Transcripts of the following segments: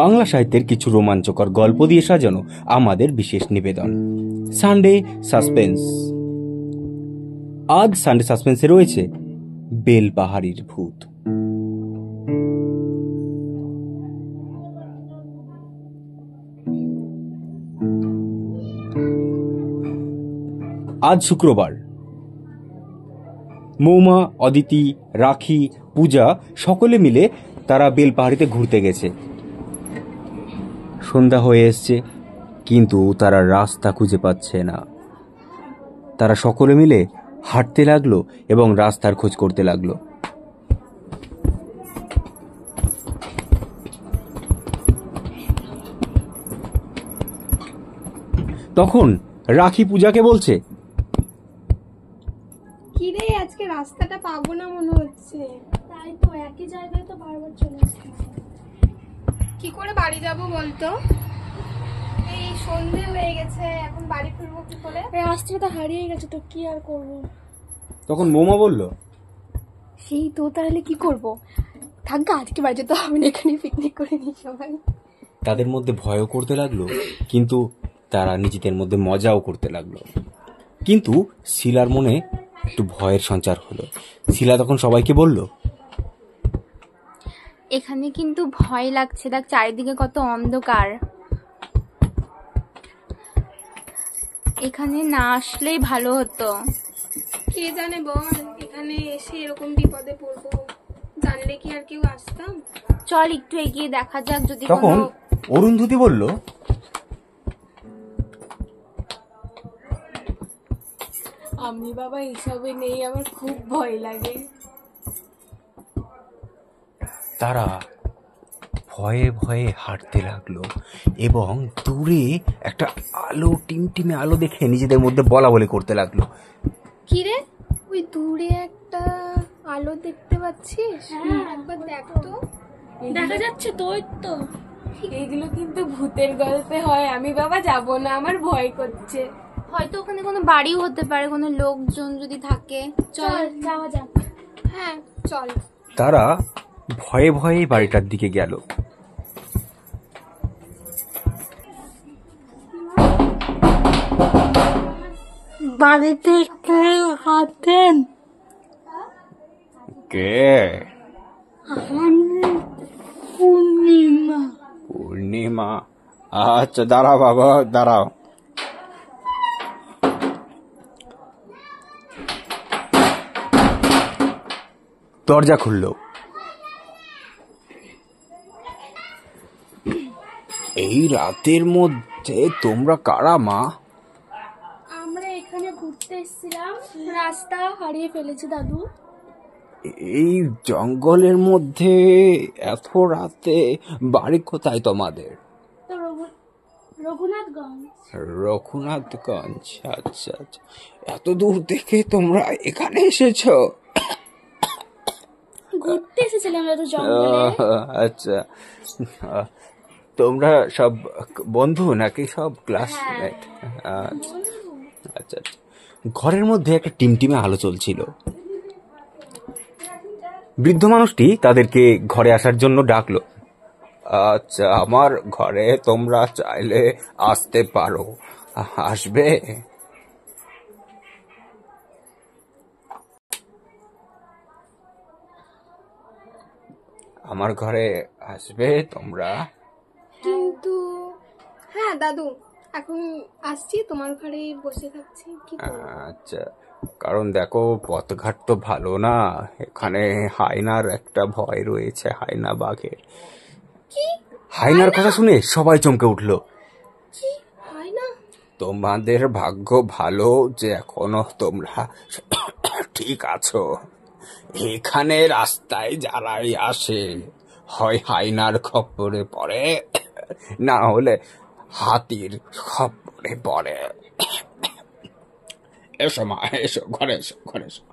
বাংলা সাহিত্যের কিছু রোমাঞ্চকর গল্প দিয়ে সাজানো আমাদের বিশেষ নিবেদন সানডে সাসপেন্স। আজ সানডে সাসপেন্সে রয়েছে বেলপাহাড়ির ভূত। আজ শুক্রবার। মৌমা, অদিতি, রাখি, পূজা সকলে মিলে তারা বেলপাহাড়িতে ঘুরতে গেছে। সন্ধ্যা হয়ে এসছে, কিন্তু তারা রাস্তা খুঁজে পাচ্ছে না। তারা সকলে মিলে হাঁটতে লাগলো এবং রাস্তার খোঁজ করতে লাগলো। তখন রাখি পূজাকে বলছে, কি রে, আজকে রাস্তাটা পাবো না মনে হচ্ছে। তাই তো, একই জায়গায় তো বারবার চলে আসছে। কি করে বাড়ি যাব বলতো? এই সন্ধে হয়ে গেছে, এখন বাড়ি ফিরবো কি করে? রাস্তাটা হারিয়ে গেছে তো, কি আর করব। তখন মৌমা বলল, সেই তো, তাহলে কি করব? থাক, আজকে বাড়ি যেতে হবে না, এখানে পিকনিক করে নি সবাই। তাদের মধ্যে ভয়ও করতে লাগলো, কিন্তু তারা নিজেদের মধ্যে মজাও করতে লাগলো। কিন্তু শিলার মনে একটু ভয়ের সঞ্চার হলো। শিলা তখন সবাইকে বলল, এখানে কিন্তু ভয় লাগছে, দেখ চারিদিকে কত অন্ধকার। এখানে না আসলেই ভালো হতো। কে জানে বল, এখানে এসে এরকম বিপদে পড়বো, জানলে কি আর কেউ আসতাম? চল একটু এগিয়ে দেখা যাক যদি তখন অরুন্ধতী বলল, আমি বাবা হিসাবে নেই, আমার খুব ভয় লাগে। তারা ভয়ে ভয়ে হাঁটতে লাগলো এবং দূরে একটা আলো, টিমটিমে আলো দেখে নিজেদের মধ্যে বলা বলি করতে লাগলো। কি রে, ওই দূরে একটা আলো দেখতে পাচ্ছিস? একবার দেখ তো। দেখা যাচ্ছে তো, ওই তো। এগুলো কিন্তু ভূতের গল্পে হয়, আমি বাবা যাব না, আমার ভয় করছে। হয়তো ওখানে কোনো বাড়িও হতে পারে, কোনো লোকজন যদি থাকে। চল যাওয়া যাক। হ্যাঁ চল। তারা ভয়ে ভয়ে বাড়িটার দিকে গেল। বাড়িতে কে আছেন? কে? পূর্ণিমা। পূর্ণিমা? আচ্ছা দাঁড়াও বাবা, দাঁড়াও। দরজা খুললো। এই রাতের মধ্যে তোমরা কারা মা? আমরা এখানে ঘুরতে এসেছিলাম, রাস্তা হারিয়ে ফেলেছি দাদু। এই জঙ্গলের মধ্যে এত রাতে বাড়ি কোথায় তোমাদের? তো রঘুনাথগঞ্জ। রঘুনাথগঞ্জ, আচ্ছা আচ্ছা। এত দূর থেকে তোমরা এখানে এসেছো? ঘুরতে এসেছিলাম তো জঙ্গলে। আচ্ছা, তোমরা সব বন্ধু নাকি সব ক্লাসমেট? আচ্ছা আচ্ছা। ঘরের মধ্যে একটা টিমটিমে আলো চলছিল। বৃদ্ধ মানুষটি তাদেরকে ঘরে আসার জন্য ডাকলো। আচ্ছা, আমার ঘরে তোমরা চাইলে আসতে পারো, আসবে? আমার ঘরে আসবে তোমরা? কিন্তু হ্যাঁ দাদু, এখন আসছি, তোমার ঘরে বসে থাকছি। কি করবো? আচ্ছা, কারণ দেখো পথঘাট তো ভালো না, এখানে হায়নার একটা ভয় রয়েছে, হায়না বাঘের। হায়নার কথা শুনে সবাই চমকে উঠলো। কি হয় না? তোমাদের ভাগ্য ভালো যে এখনো তোমরা ঠিক আছো। এখানে রাস্তায় যারাই আসে হয় হায়নার খপ্পরে পড়ে, না হলে হাতির খপ্পরে পড়ে। এসো মা, এসো ঘরে, এসো ঘরে, এসো।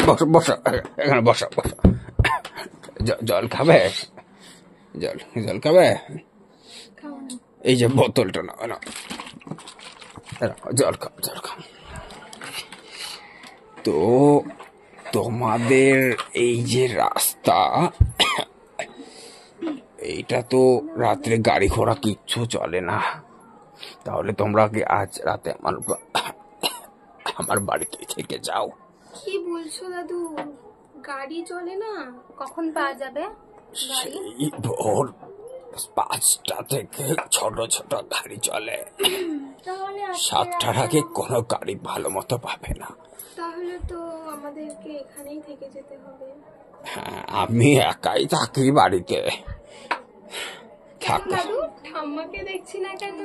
বসো বসো, এখানে বসো বসো। জল খাবে? জল খাবে? এই যে বোতলটা নাও, নাও জল খাও, জল খাও। তো তোমাদের এই যে রাস্তা, এইটা তো রাত্রে গাড়ি ঘোড়া কিচ্ছু চলে না, তাহলে তোমরা কি আজ রাতে আমার বাড়িতে থেকে যাও। কি বলছো দাদু, গাড়ি চলে না? কখন পাওয়া যাবে গাড়ি? সেই ভোর 5টা থেকে ছোট ছোট গাড়ি চলে, তাহলে 7টার আগে কোনো গাড়ি ভালো মতো পাবে না। তাহলে তো আমাদেরকে এখানেই থেকে যেতে হবে। হ্যাঁ, আমি একাই থাকি বাড়িতে। থাকো। দাদু, ঠাম্মাকে দেখছি না কেন?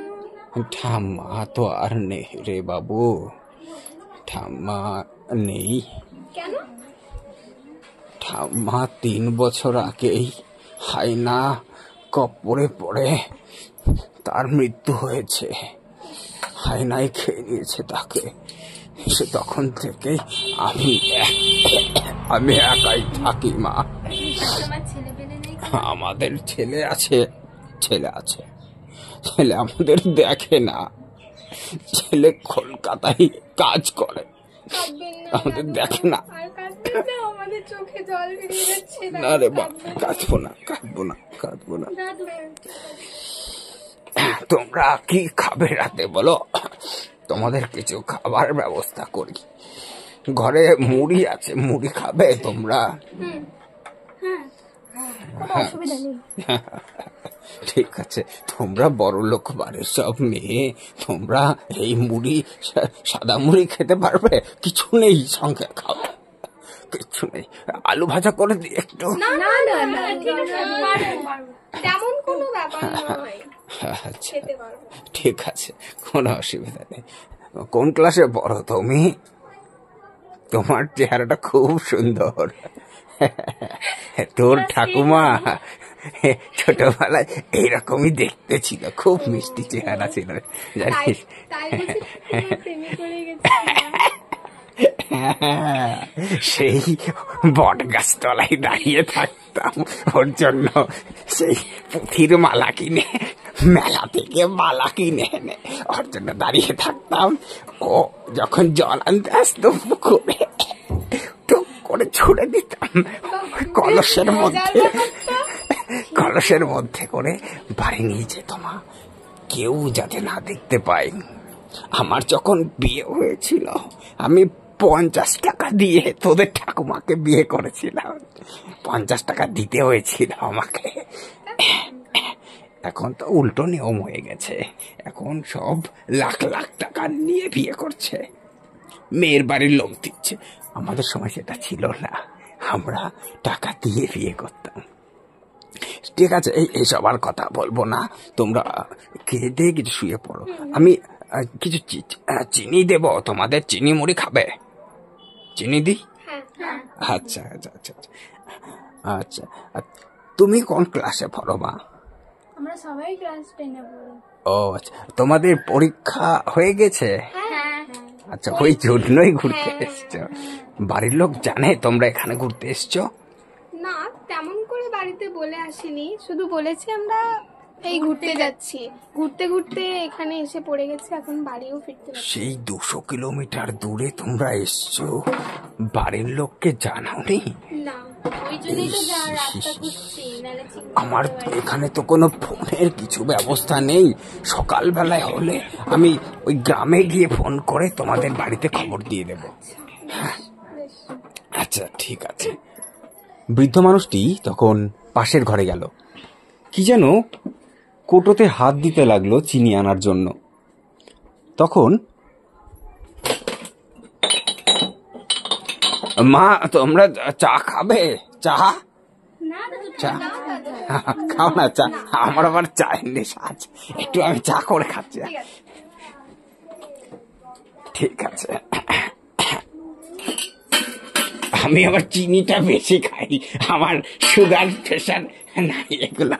ঠাম্মা তো আর নেই রে বাবু, ঠাম্মা নেই। কেন? ঠাম্মা 3 বছর আগেই হাইনা কপরে পড়ে তার মৃত্যু হয়েছে। হাইনাই খেয়ে নিয়েছে তাকে। সে তখন থেকেই আমি একাই থাকি মা। তোমার ছেলে পেলে নেই? আমাদের ছেলে আছে, ছেলে আমাদের দেখে না। ছেলে কলকাতায় কাজ করে, কাঁদবেন না আমাদের দাদু, দেখে না। আর কাঁদবেন না, আমাদের চোখে জল বেরিয়ে যাচ্ছে। না রে বাপ, কাঁদবো না। দাদু, তোমরা কি খাবে রাতে বলো, তোমাদের কিছু খাবার ব্যবস্থা করি। ঘরে মুড়ি আছে, মুড়ি খাবে তোমরা? কোনো অসুবিধা নেই। ঠিক আছে, তোমরা বড় লোক বাড়ির সব মেয়ে, তোমরা এই মুড়ি, সাদা মুড়ি খেতে পারবে? কিছু নেই সঙ্গে খাবে? কিছু নেই, আলু ভাজা করে দিই একটু। না না না, ঠিক আছে, পারবো। তেমন কোনো ব্যাপার নয়, আচ্ছা খেতে পারবো। ঠিক আছে, কোনো অসুবিধা নেই। কোন ক্লাসে পড়ো তুমি? তোমার চেহারাটা খুব সুন্দর। তোর ঠাকুমা ছোটবেলায় এইরকমই দেখতে ছিল, খুব মিষ্টি চেহারা ছিল জানিস। তাই বুঝি তোমার প্রেমে পড়ে গেছি? সেই বট গাছ তলায় দাঁড়িয়ে থাকতাম ওর জন্য, সেই পুঁথির মালা কিনে, মেলা থেকে মালা কিনে এনে ওর জন্য দাঁড়িয়ে থাকতাম। ও যখন জল আনতে আসতো পুকুরে, টুক করে ছুড়ে দিতাম কলসের মধ্যে করে বাড়ি নিয়ে যেত মা, কেউ যাতে না দেখতে পায়। আমার যখন বিয়ে হয়েছিল, আমি 50 টাকা দিয়ে তোদের ঠাকুমাকে বিয়ে করেছিলাম। 50 টাকা দিতে হয়েছিল আমাকে। এখন তো উল্টো নিয়ম হয়ে গেছে, এখন সব লাখ লাখ টাকা নিয়ে বিয়ে করছে, মেয়ের বাড়ির লোক দিচ্ছে। আমাদের সময় সেটা ছিল না, আমরা টাকা দিয়ে বিয়ে করতাম। ঠিক আছে, এইসব আর কথা বলবো না, তোমরা খেয়ে দিয়ে কিছু শুয়ে পড়ো। আমি কিছু চিনি দেব তোমাদের, চিনি মুড়ি খাবে? চিনি দিই? আচ্ছা আচ্ছা আচ্ছা আচ্ছা। তুমি কোন ক্লাসে পড়ো মা? আমরা সবাই ক্লাস 10-এ পড়ি। ও আচ্ছা, তোমাদের পরীক্ষা হয়ে গেছে? আচ্ছা, ওই জন্যই ঘুরতে এসছো। বাড়ির লোক জানে তোমরা এখানে ঘুরতে এসছো? না, তেমন করে বাড়িতে বলে আসিনি, শুধু বলেছি আমরা এই ঘুরতে যাচ্ছি। ঘুরতে ঘুরতে এখানে এসে পড়ে গেছে, এখন বাড়িও ফিরতে যাচ্ছি। সেই 200 কিলোমিটার দূরে তোমরা এসছো, বাড়ির লোককে জানাওনি? না, ওই জন্যই তো রাস্তা খুঁজছি, নাহলে চিনতে আমার এখানে তো কোনো ফোনের কিছু ব্যবস্থা নেই। সকালবেলায় হলে আমি ওই গ্রামে গিয়ে ফোন করে তোমাদের বাড়িতে খবর দিয়ে দেব। আচ্ছা ঠিক আছে। বৃদ্ধ মানুষটি তখন পাশের ঘরে গেল, কি যেন কোটোতে হাত দিতে লাগলো চিনি আনার জন্য। তখন মা, তোমরা চা খাবে? চা চা খাও না? চা আমার আবার চায়ের নেশা আছে, একটু আমি চা করে খাচ্ছি। ঠিক আছে, আমি আবার চিনিটা বেশি খাই, আমার সুগার প্রেশার নাই এগুলো।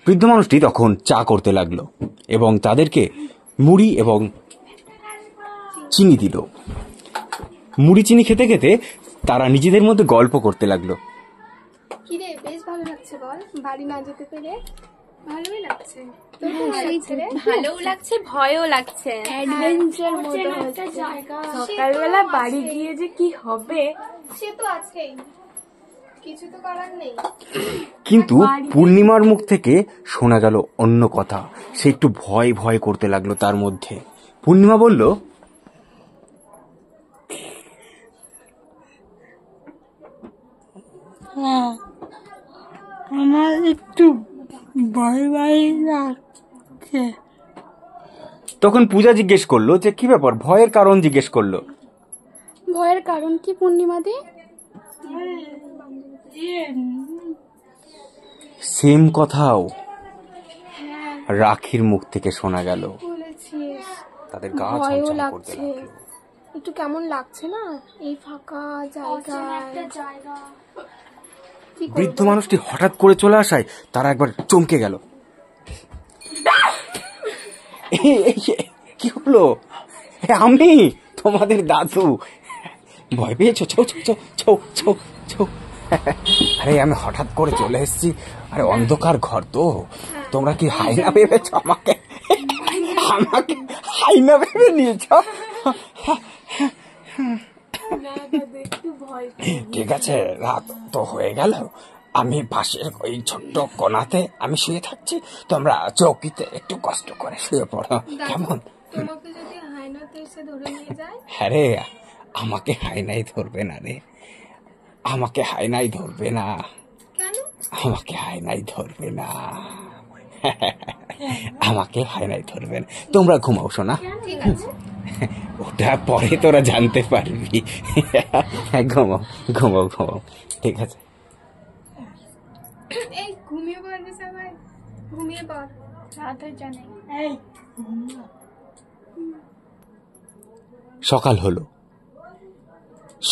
বৃদ্ধ মানুষটি তখন চা করতে লাগলো এবং তাদেরকে মুড়ি এবং চিনি দিল। মুড়ি চিনি খেতে খেতে তারা নিজেদের মধ্যে গল্প করতে লাগলো। কিরে, বেশ ভালো লাগছে বল, বাড়ি না যেতে পেরে? ভালোই লাগছে। ভালোও লাগছে ভয়ও লাগছে। অ্যাডভেঞ্চার মতো একটা জায়গা। সকালবেলা বাড়ি গিয়ে যে কি হবে সে তো আছেই, কিছু তো করার নেই। কিন্তু পূর্ণিমার মুখ থেকে শোনা গেল অন্য কথা। সে একটু ভয় ভয় করতে লাগলো তার মধ্যে। পূর্ণিমা বলল, আমার একটু ভয় ভয় লাগছে। তখন পূজা জিজ্ঞেস করলো যে কি ব্যাপার, ভয়ের কারণ জিজ্ঞেস করলো। ভয়ের কারণ কি পূর্ণিমা দি? সেম কথাও রাখির মুখ থেকে শোনা গেল। বলেছিস, তাদের গা ভয়ও ছমছম করতে লাগছে, লাগলো। একটু কেমন লাগছে না এই ফাঁকা জায়গায়। কি করবো? বৃদ্ধ মানুষটি হঠাৎ করে চলে আসায় তারা একবার চমকে গেল। কি হলো? আমি তোমাদের দাদু। ভয় পেয়েছো? ছৌ ছৌ ছৌ ছৌ ছৌ ছৌ। আরে আমি হঠাৎ করে চলে এসেছি। আরে অন্ধকার ঘর তো, তোমরা কি হাইনা ভেবেছ আমাকে? আমাকে হাইনা ভেবে নিয়েছ? ঠিক আছে, রাত তো হয়ে গেল, আমি পাশের ওই ছোট্ট কোণাতে আমি শুয়ে থাকছি, তোমরা চৌকিতে একটু কষ্ট করে শুয়ে পড়ো, কেমন? তোমাকে যদি হায়নাতে এসে ধরে নিয়ে যায়? হ্যাঁ রে, আমাকে হাইনাই ধরবে না রে, আমাকে হাইনাই ধরবে না, কেন? আমাকে হাইনাই ধরবে না, আমাকে হাইনাই ধরবে না। তোমরা ঘুমাও শোনা, ঠিক আছে, ওটা পরে তোরা জানতে পারবি। ঘুমাও ঘুমাও ঘুমাও, ঠিক আছে। এই ঘুমিয়ে পড়বে সবাই, ঘুমিয়ে পড়, রাত হয়ে জানে। সকাল হলো।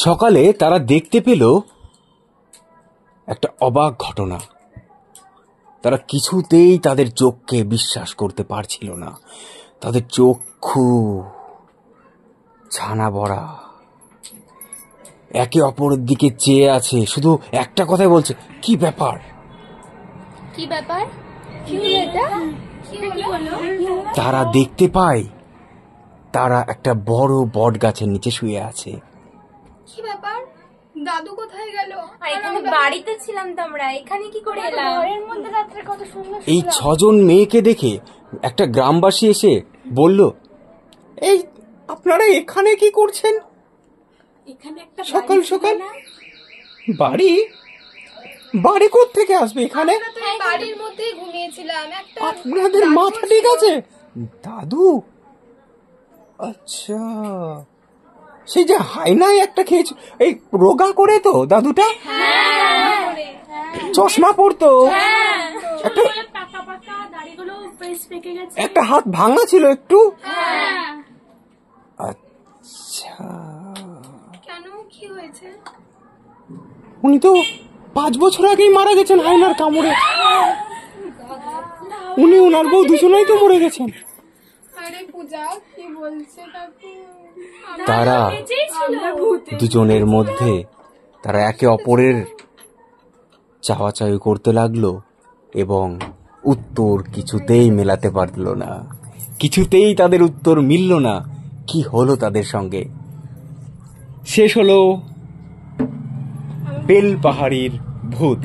সকালে তারা দেখতে পেল একটা অবাক ঘটনা। তারা কিছুতেই তাদের চোখকে বিশ্বাস করতে পারছিল না। তাদের চক্ষু ছানা ভরা, একে অপরের দিকে চেয়ে আছে, শুধু একটা কথাই বলছে, কি ব্যাপার? কি ব্যাপার? কি হলো এটা? কি হলো? তারা দেখতে পায় তারা একটা বড় বট গাছের নিচে শুয়ে আছে। কি ব্যাপার? দাদু কোথায় গেল? এখানে বাড়িতে ছিলাম তো আমরা, এখানে কি করে এলাম? ঘরের মধ্যে রাত্রে কত সুন্দর। এই 6 জন মেয়েকে দেখে একটা গ্রামবাসী এসে বলল, এই আপনারা এখানে কি করছেন এখানে একটা সকাল সকাল? বাড়ি বাড়ি কোত্থেকে আসবে এখানে? আমরা তো এই বাড়ির মধ্যেই ঘুমিয়েছিলাম। একটা আপনাদের মাথা ঠিক আছে? দাদু, আচ্ছা, সেই যে হাইনাই একটা খেয়েছে, এই রোগা করে তো দাদুটা, চশমা পরতো, একটা পাকা পাকা দাড়িগুলো বেশ পেকে গেছে। একটা হাত ভাঙা ছিল একটু। আচ্ছা, কেন, কি হয়েছে? উনি তো 5 বছর আগেই মারা গেছেন হাইনার কামড়ে। উনি ওনার বউ দুজনেই তো মরে গেছেন। আরে পূজা, কি বলছে কাকু? তারা দুজনের মধ্যে তারা একে অপরের চাওয়াচাওয়ি করতে লাগলো এবং উত্তর কিছুতেই মেলাতে পারলো না, কিছুতেই তাদের উত্তর মিলল না। কি হলো তাদের সঙ্গে? শেষ হলো বেল পাহাড়ির ভূত।